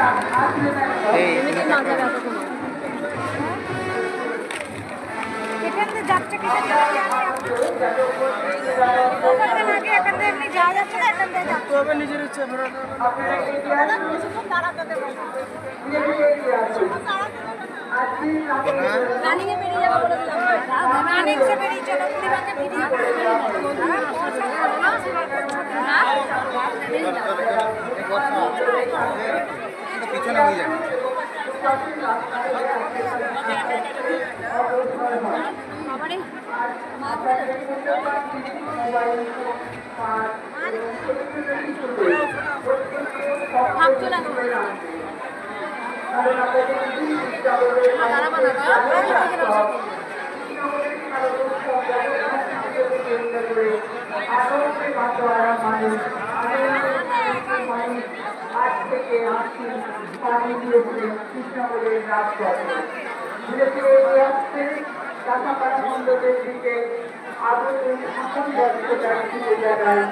যাচ্ছে এমনি যাওয়া যাচ্ছে না এখান থেকে যাচ্ছে নিজের ইচ্ছে রানিংয়ে বেরিয়ে যাবো বলেছিলাম রানিংসে বেরিয়ে চলো পরিবারকে ভিডিও করে পিছনে হয়ে যায় আজ থেকে পানি দিয়েছে কৃষ্ণনগরের রাজপথে ধীরে ধীরে এগিয়ে আসছে কাঁচাপাড়া মণ্ডলের দিকে আগুন শাসন ব্যবস্থার দিকে জানায়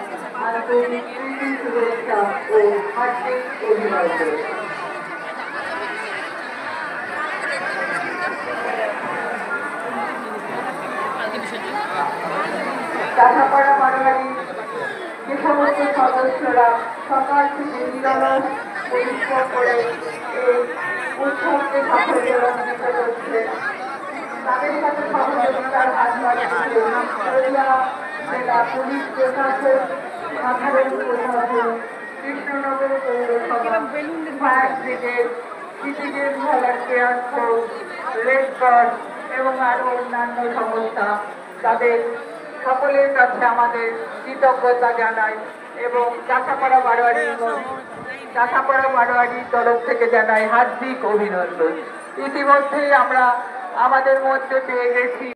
আন্তরিক প্রীতি শুভেচ্ছা ও হার্দিক অভিনন্দন। কাঁচাপাড়া বারোয়ারি যে সমস্ত সদস্যরা সকাল থেকে নিরলস পরিশ্রম করে এই উৎসবকে সাফল্যমণ্ডিত করছে তাদের সাথে সহযোগিতার হাত বাড়িয়েছে নদিয়া জেলা পুলিশ প্রশাসন, সাধারণ প্রশাসন, কৃষ্ণনগর পৌরসভা, fire brigade, citizen volunteer force, red cross এবং আরও অন্যান্য সংস্থা। তাদের সকলের কাছে আমাদের কৃতজ্ঞতা জানাই এবং কাঁচাপাড়া বারোয়ারির তরফ থেকে জানাই হার্দিক অভিনন্দন। ইতিমধ্যেই আমরা আমাদের মধ্যে পেয়ে গেছি